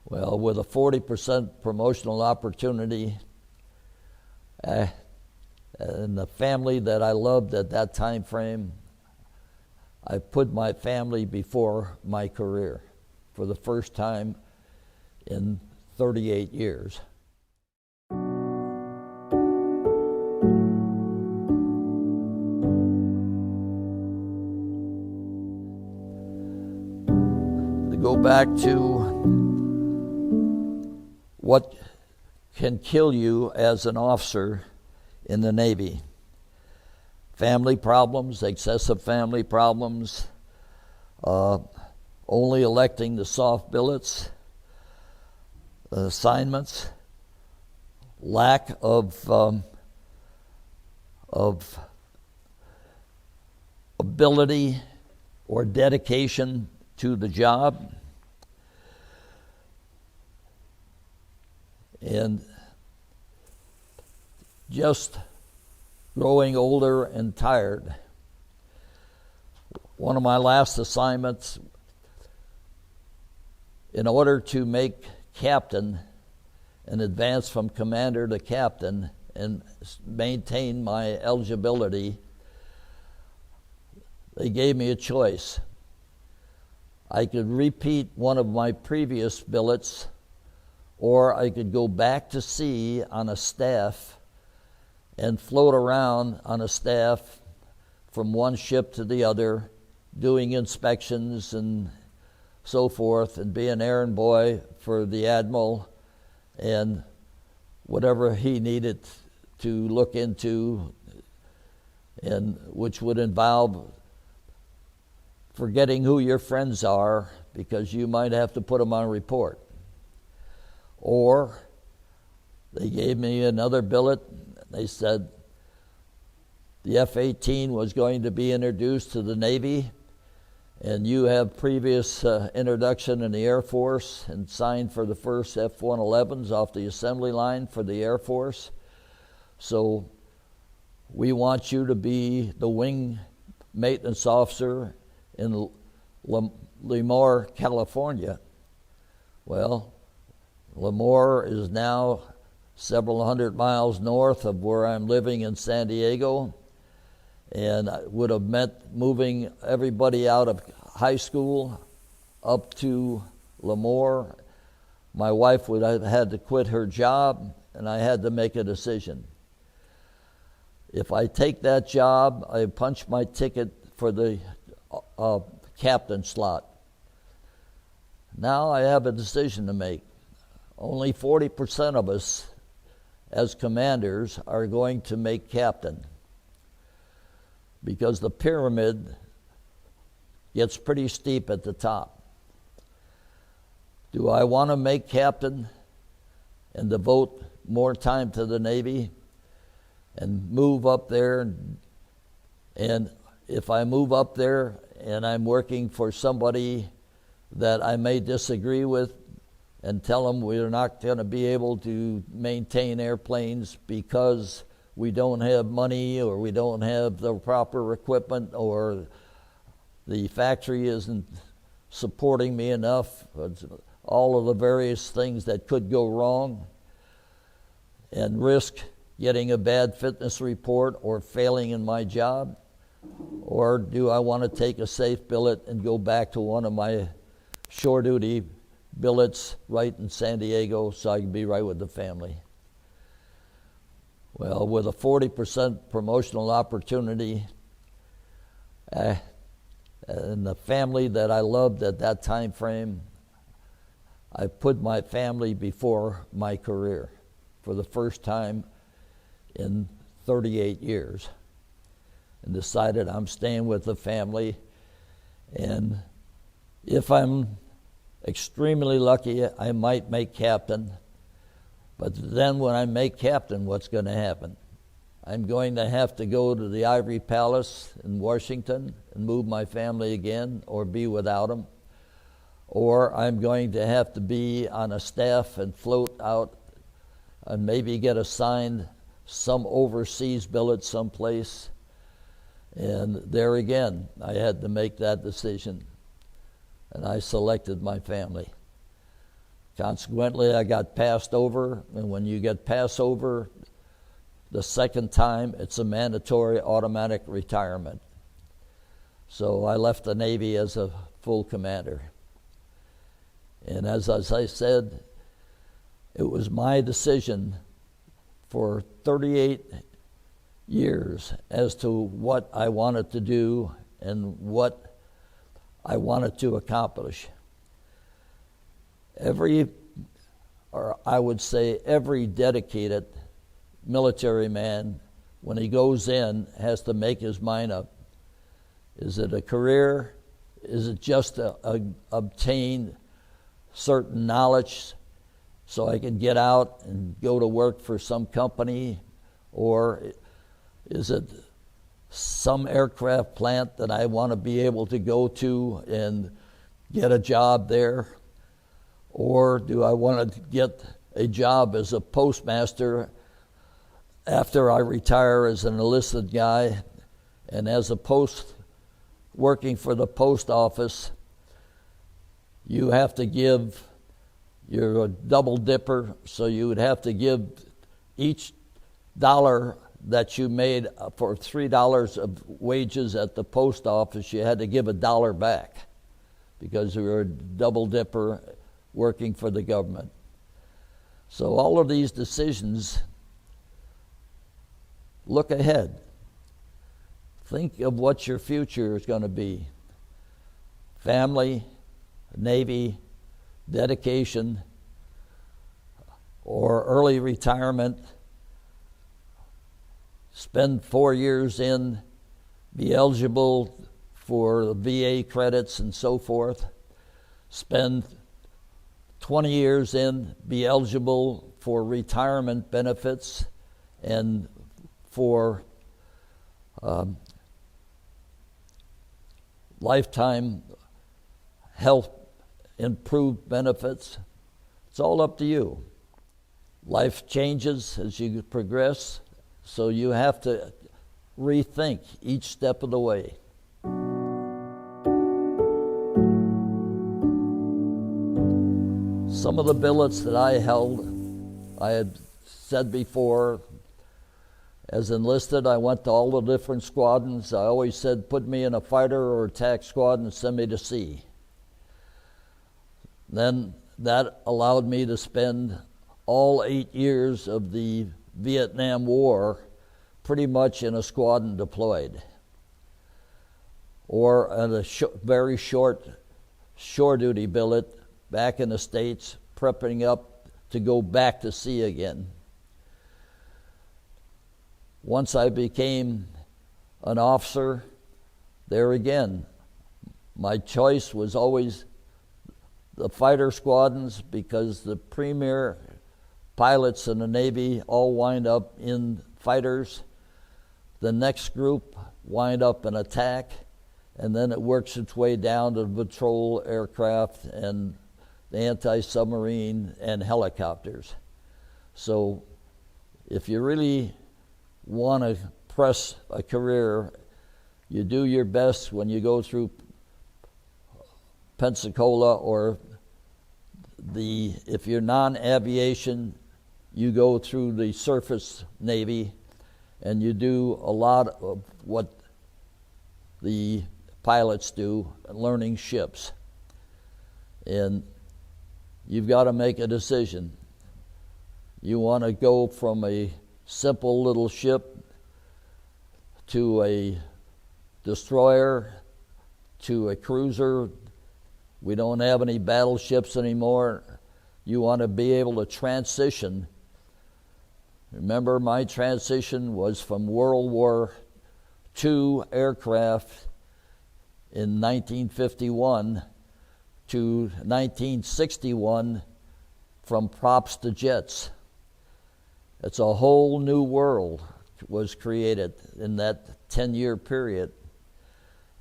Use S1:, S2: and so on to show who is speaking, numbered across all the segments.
S1: Well, with a 40% promotional opportunity, and the family that I loved at that time frame, I put my family before my career for the first time in 38 years. To go back to what can kill you as an officer in the Navy. Family problems, excessive family problems, only electing the soft billets, assignments, lack of ability or dedication to the job, and just growing older and tired. One of my last assignments, in order to make captain and advance from commander to captain and maintain my eligibility, they gave me a choice. I could repeat one of my previous billets, or I could go back to sea on a staff and float around on a staff from one ship to the other, doing inspections and so forth, and be an errand boy for the Admiral and whatever he needed to look into, and which would involve forgetting who your friends are because you might have to put them on a report. Or they gave me another billet. They said the F-18 was going to be introduced to the Navy, and you have previous introduction in the Air Force and signed for the first F-111s off the assembly line for the Air Force. So we want you to be the wing maintenance officer in Lemoore, California. Well, Lemoore is now several hundred miles north of where I'm living in San Diego, and it would have meant moving everybody out of high school up to Lemoore. My wife would have had to quit her job, and I had to make a decision. If I take that job, I punch my ticket for the captain slot. Now I have a decision to make. Only 40% of us as commanders are going to make captain, because the pyramid gets pretty steep at the top. Do I want to make captain and devote more time to the Navy and move up there? And if I move up there and I'm working for somebody that I may disagree with, and tell them we're not going to be able to maintain airplanes because we don't have money, or we don't have the proper equipment, or the factory isn't supporting me enough, all of the various things that could go wrong, and risk getting a bad fitness report or failing in my job? Or do I want to take a safe billet and go back to one of my shore duty billets right in San Diego so I can be right with the family? Well, with a 40% promotional opportunity, and the family that I loved at that time frame, I put my family before my career for the first time in 38 years, and decided I'm staying with the family. And if I'm extremely lucky, I might make captain. But then when I make captain, what's going to happen? I'm going to have to go to the Ivory Palace in Washington and move my family again, or be without them. Or I'm going to have to be on a staff and float out and maybe get assigned some overseas billet someplace. And there again, I had to make that decision. And I selected my family. Consequently, I got passed over, and when you get passed over the second time, it's a mandatory automatic retirement. So I left the Navy as a full commander. And as I said, it was my decision for 38 years as to what I wanted to do and what I wanted to accomplish. Every dedicated military man, when he goes in, has to make his mind up. Is it a career? Is it just to obtain certain knowledge so I can get out and go to work for some company? Or is it some aircraft plant that I want to be able to go to and get a job there? Or do I want to get a job as a postmaster after I retire as an enlisted guy? And as a working for the post office, you have to give, you're a double dipper, so you would have to give each dollar that you made for $3 of wages at the post office, you had to give $1 back because you were a double dipper working for the government. So all of these decisions, look ahead. Think of what your future is going to be. Family, Navy, dedication, or early retirement. Spend 4 years in, be eligible for VA credits and so forth. Spend 20 years in, be eligible for retirement benefits and for lifetime health improved benefits. It's all up to you. Life changes as you progress, so you have to rethink each step of the way. Some of the billets that I held, I had said before, as enlisted, I went to all the different squadrons. I always said, put me in a fighter or attack squadron and send me to sea. Then that allowed me to spend all 8 years of the Vietnam War pretty much in a squadron deployed, or at a very short shore duty billet back in the States, prepping up to go back to sea again. Once I became an officer, there again, my choice was always the fighter squadrons because the premier pilots in the Navy all wind up in fighters. The next group wind up in attack, and then it works its way down to patrol aircraft and the anti-submarine and helicopters. So if you really want to press a career, you do your best when you go through Pensacola, or if you're non-aviation, you go through the surface Navy, and you do a lot of what the pilots do, learning ships. And you've got to make a decision. You want to go from a simple little ship to a destroyer to a cruiser. We don't have any battleships anymore. You want to be able to transition. Remember, my transition was from World War II aircraft in 1951 to 1961 from props to jets. It's a whole new world was created in that 10-year period.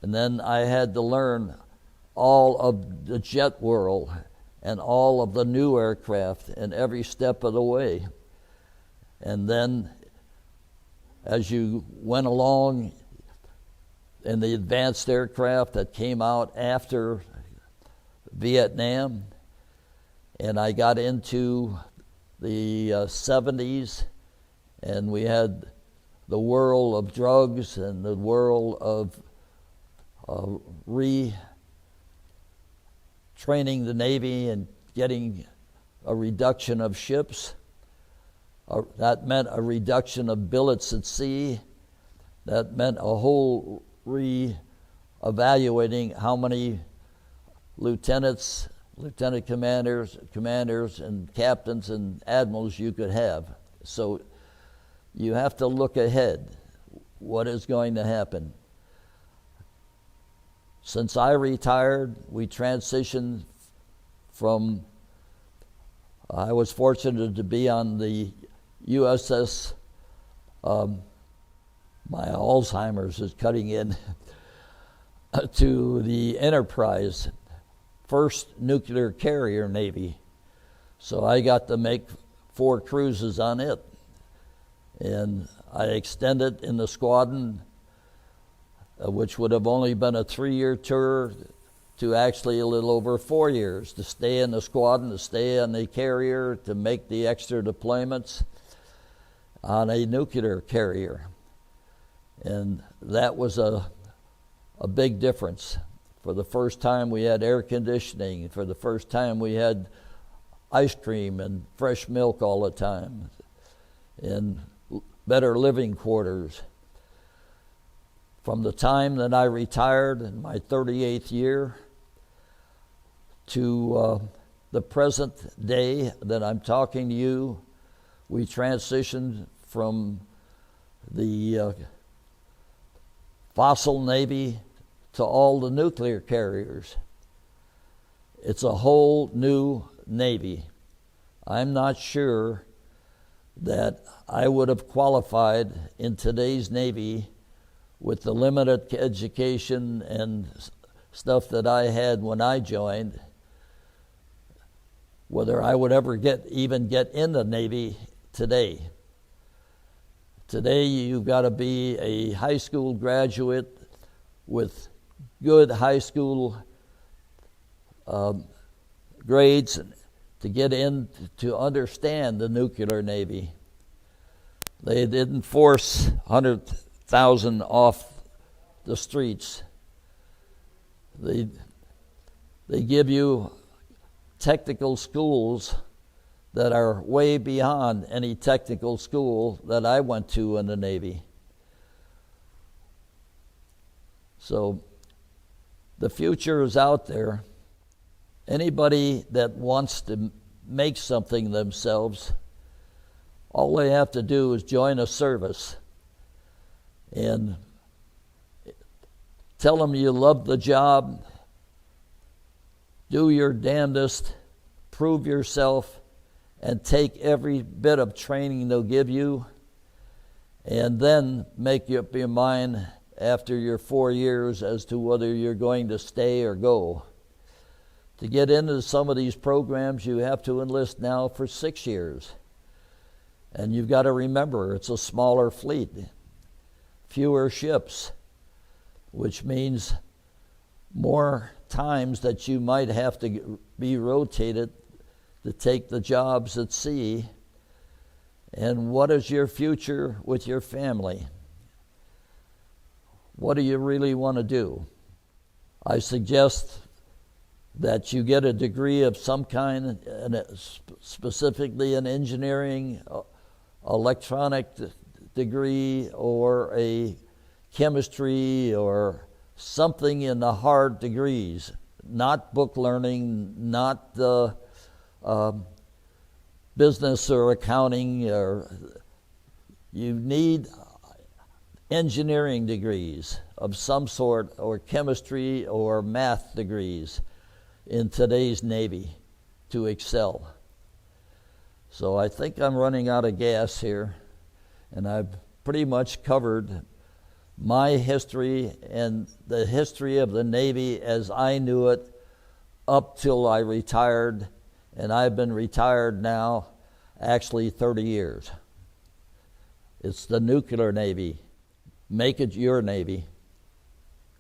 S1: And then I had to learn all of the jet world and all of the new aircraft and every step of the way. And then as you went along in the advanced aircraft that came out after Vietnam, and I got into the 70s, and we had the whirl of drugs and the whirl of retraining the Navy and getting a reduction of ships. That meant a reduction of billets at sea. That meant a whole re-evaluating how many lieutenants, lieutenant commanders, and captains and admirals you could have. So you have to look ahead. What is going to happen? Since I retired, we transitioned from, I was fortunate to be on the USS, my Alzheimer's is cutting in, to the Enterprise, first nuclear carrier Navy. So I got to make 4 cruises on it. And I extended in the squadron, which would have only been a 3-year tour, to actually a little over 4 years, to stay in the squadron, to stay on the carrier, to make the extra deployments on a nuclear carrier. And that was a big difference. For the first time we had air conditioning. For the first time we had ice cream and fresh milk all the time, and better living quarters. From the time that I retired in my 38th year to the present day that I'm talking to you, we transitioned from the fossil Navy to all the nuclear carriers. It's a whole new Navy. I'm not sure that I would have qualified in today's Navy with the limited education and stuff that I had when I joined, whether I would ever even get in the Navy today. Today you've got to be a high school graduate with good high school grades to get in to understand the nuclear Navy. They didn't force 100,000 off the streets. They give you technical schools that are way beyond any technical school that I went to in the Navy. So the future is out there. Anybody that wants to make something themselves, all they have to do is join a service and tell them you love the job, do your damnedest, prove yourself, and take every bit of training they'll give you, and then make up your mind after your 4 years as to whether you're going to stay or go. To get into some of these programs, you have to enlist now for 6 years. And you've got to remember, it's a smaller fleet, fewer ships, which means more times that you might have to be rotated to take the jobs at sea. And what is your future with your family? What do you really want to do? I suggest that you get a degree of some kind, specifically an engineering, electronic degree, or a chemistry, or something in the hard degrees, not book learning, not the business or accounting. Or you need engineering degrees of some sort, or chemistry or math degrees in today's Navy to excel. So I think I'm running out of gas here, and I've pretty much covered my history and the history of the Navy as I knew it up till I retired, and I've been retired now actually 30 years. It's the nuclear Navy. Make it your Navy.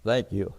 S1: Thank you.